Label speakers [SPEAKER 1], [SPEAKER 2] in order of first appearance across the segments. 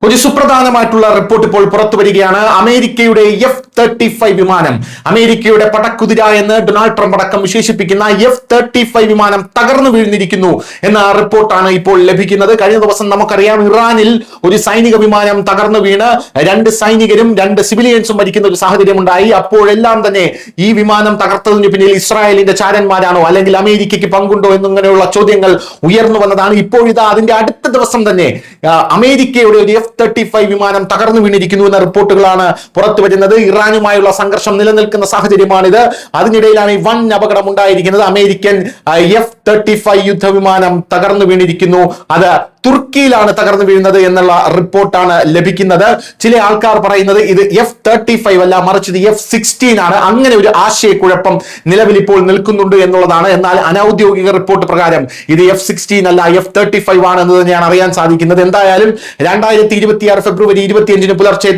[SPEAKER 1] ഒരു സുപ്രധാനമായിട്ടുള്ള റിപ്പോർട്ട് ഇപ്പോൾ പുറത്തു വരികയാണ്. അമേരിക്കയുടെ F-35 വിമാനം, അമേരിക്കയുടെ പടക്കുതിര എന്ന് ഡൊണാൾഡ് ട്രംപ് അടക്കം വിശേഷിപ്പിക്കുന്ന F-35 വിമാനം തകർന്നു വീഴ്ന്നിരിക്കുന്നു എന്ന റിപ്പോർട്ടാണ് ഇപ്പോൾ ലഭിക്കുന്നത്. കഴിഞ്ഞ ദിവസം നമുക്കറിയാം, ഇറാനിൽ ഒരു സൈനിക വിമാനം തകർന്നു വീണ് 2 സൈനികരും 2 സിവിലിയൻസും മരിക്കുന്ന ഒരു സാഹചര്യം ഉണ്ടായി. അപ്പോഴെല്ലാം തന്നെ ഈ വിമാനം തകർത്തതിന് പിന്നിൽ ഇസ്രായേലിന്റെ ചാരന്മാരാണോ അല്ലെങ്കിൽ അമേരിക്കയ്ക്ക് പങ്കുണ്ടോ എന്നിങ്ങനെയുള്ള ചോദ്യങ്ങൾ ഉയർന്നു വന്നതാണ്. ഇപ്പോഴിതാ അതിന്റെ അടുത്ത ദിവസം തന്നെ അമേരിക്കയുടെ ഒരു F-35 വിമാനം തകർന്നു വീണിരിക്കുന്നു എന്ന റിപ്പോർട്ടുകളാണ് പുറത്തു വരുന്നത്. ഇറാനുമായുള്ള സംഘർഷം നിലനിൽക്കുന്ന സാഹചര്യമാണിത്. അതിനിടയിലാണ് ഈ വൻ അപകടം ഉണ്ടായിരിക്കുന്നത്. അമേരിക്കൻ F-35 യുദ്ധവിമാനം തകർന്നു വീണിരിക്കുന്നു. അത് തുർക്കിയിലാണ് തകർന്നു വീഴുന്നത് എന്നുള്ള റിപ്പോർട്ടാണ് ലഭിക്കുന്നത്. ചില ആൾക്കാർ പറയുന്നത് ഇത് F-35 അല്ല, മറിച്ച് ഇത് F-16 ആണ്. അങ്ങനെ ഒരു ആശയക്കുഴപ്പം നിലവിൽ ഇപ്പോൾ നിൽക്കുന്നുണ്ട് എന്നുള്ളതാണ്. എന്നാൽ അനൌദ്യോഗിക റിപ്പോർട്ട് പ്രകാരം ഇത് F-16 അല്ല, F-35 ആണ് എന്ന് തന്നെയാണ് അറിയാൻ സാധിക്കുന്നത്. എന്തായാലും 2026 ഫെബ്രുവരി 25 പുലർച്ചെ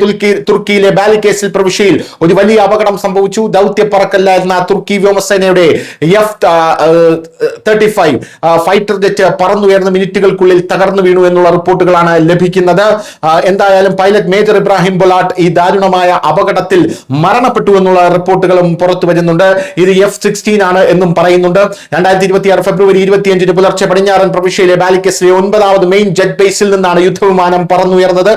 [SPEAKER 1] തുർക്കിയിലെ ബാലിക്കേസിൽ പ്രവിശ്യയിൽ ഒരു വലിയ അപകടം സംഭവിച്ചു. ദൗത്യപ്പറക്കല്ലായിരുന്ന തുർക്കി വ്യോമസേനയുടെ F-35 ഫൈറ്റർ ജെറ്റ് പറന്നുയർന്ന മിനിറ്റുകൾക്കുള്ളിൽ തകർന്നു വീണു എന്നുള്ള റിപ്പോർട്ടുകളാണ് ലഭിക്കുന്നത്. എന്തായാലും പൈലറ്റ് മേജർ ഇബ്രാഹിം ബൊലാട്ട് ഈ ദാരുണമായ അപകടത്തിൽ മരണപ്പെട്ടു എന്നുള്ള റിപ്പോർട്ടുകളും പുറത്തു വരുന്നുണ്ട്. ഇത് F-16 ആണ് എന്നും പറയുന്നുണ്ട്. 2026 ഫെബ്രുവരി 25 പുലർച്ചെ പടിഞ്ഞാറൻ പ്രവിശ്യയിലെ ബാലിക്കസിലെ 9ാമത് മെയിൻ ജെറ്റ് ബേസിൽ നിന്നാണ് യുദ്ധവിമാനം പറന്നുയർന്നത്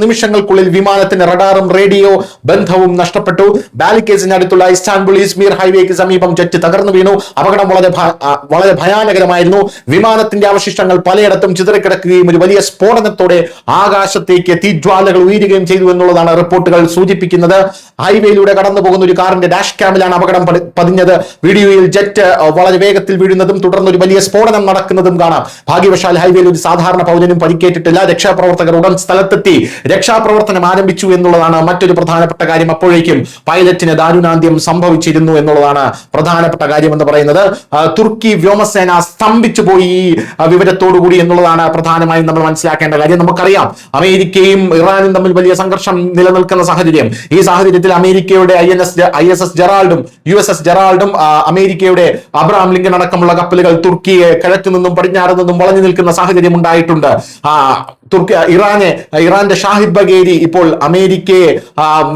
[SPEAKER 1] നിമിഷങ്ങൾക്കുള്ളിൽ വിമാനത്തിന് റഡാറും റേഡിയോ ബന്ധവും നഷ്ടപ്പെട്ടു. ബാലിക്കേസിന് അടുത്തുള്ള ഇസ്താൻബുൾ ഇസ്മീർ ഹൈവേക്ക് സമീപം ജെറ്റ് തകർന്നു വീണു. അപകടം വളരെ ഭയാനകരമായിരുന്നു. വിമാനത്തിന്റെ അവശിഷ്ടങ്ങൾ പലയിടത്തും ചിതറിക്കിടക്കുകയും ഒരു വലിയ സ്ഫോടനത്തോടെ ആകാശത്തേക്ക് തീജ്വാലകൾ ഉയരുകയും ചെയ്തു എന്നുള്ളതാണ് റിപ്പോർട്ടുകൾ സൂചിപ്പിക്കുന്നത്. ഹൈവേയിലൂടെ കടന്നു പോകുന്ന ഒരു കാറിന്റെ ഡാഷ് ക്യാമിലാണ് അപകടം പതിഞ്ഞത്. വീഡിയോയിൽ ജെറ്റ് വളരെ വേഗത്തിൽ വീഴുന്നതും തുടർന്ന് ഒരു വലിയ സ്ഫോടനം നടക്കുന്നതും കാണാം. ഭാഗ്യവശാൽ ഹൈവേയിൽ ഒരു സാധാരണ പൗരനും പരിക്കേറ്റിട്ടില്ല. രക്ഷാപ്രവർത്തകർ ഉടൻ സ്ഥലത്തെത്തി രക്ഷാപ്രവർത്തനം ആരംഭിച്ചു എന്നുള്ളതാണ് മറ്റൊരു പ്രധാനപ്പെട്ട കാര്യം. അപ്പോഴേക്കും പൈലറ്റിന് ദാരുണാന്ത്യം സംഭവിച്ചിരുന്നു എന്നുള്ളതാണ് പ്രധാനപ്പെട്ട കാര്യം എന്ന് പറയുന്നത്. തുർക്കി വ്യോമസേന സ്തംഭിച്ചു പോയി ഈ വിവരത്തോടുകൂടി എന്നുള്ളതാണ് പ്രധാനമായും നമ്മൾ മനസ്സിലാക്കേണ്ട കാര്യം. നമുക്കറിയാം, അമേരിക്കയും ഇറാനും തമ്മിൽ വലിയ സംഘർഷം നിലനിൽക്കുന്ന സാഹചര്യം. ഈ സാഹചര്യത്തിൽ അമേരിക്കയുടെ ISS ജെറാൾഡും USS ജെറാൾഡും അമേരിക്കയുടെ അബ്രഹാം ലിങ്കൺ അടക്കമുള്ള കപ്പലുകൾ തുർക്കിയെ കിഴക്ക് നിന്നും പടിഞ്ഞാറ് നിന്നും വളഞ്ഞു നിൽക്കുന്ന സാഹചര്യം ഉണ്ടായിട്ടുണ്ട്. ഇറാന്റെ ഷാഹിദ് ബഗേരി ഇപ്പോൾ അമേരിക്കയെ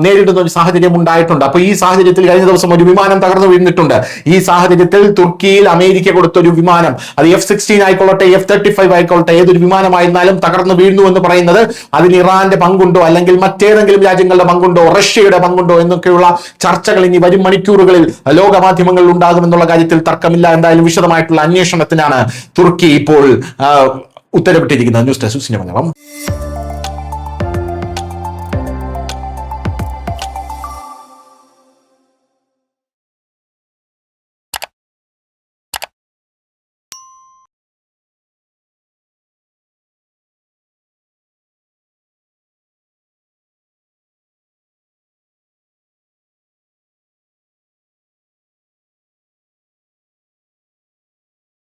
[SPEAKER 1] നേരിടുന്ന ഒരു സാഹചര്യം ഉണ്ടായിട്ടുണ്ട്. അപ്പൊ ഈ സാഹചര്യത്തിൽ കഴിഞ്ഞ ദിവസം ഒരു വിമാനം തകർന്നു വീണിട്ടുണ്ട്. ഈ സാഹചര്യത്തിൽ തുർക്കിയിൽ അമേരിക്ക കൊടുത്തൊരു വിമാനം, അത് F-16 ആയിക്കൊള്ളട്ടെ, F-35 ആയിക്കൊള്ളട്ടെ, ഏതൊരു വിമാനമായിരുന്നാലും തകർന്നു വീഴുന്നു എന്ന് പറയുന്നത് അതിന് ഇറാന്റെ പങ്കുണ്ടോ അല്ലെങ്കിൽ മറ്റേതെങ്കിലും രാജ്യങ്ങളുടെ പങ്കുണ്ടോ, റഷ്യയുടെ പങ്കുണ്ടോ എന്നൊക്കെയുള്ള ചർച്ചകൾ ഇനി വരും മണിക്കൂറുകളിൽ ലോകമാധ്യമങ്ങളിൽ ഉണ്ടാകുമെന്നുള്ള കാര്യത്തിൽ തർക്കമില്ല. എന്തായാലും വിശദമായിട്ടുള്ള അന്വേഷണത്തിനാണ് തുർക്കി ഇപ്പോൾ ഉത്തരവിട്ടിരിക്കുന്നത്. News desk.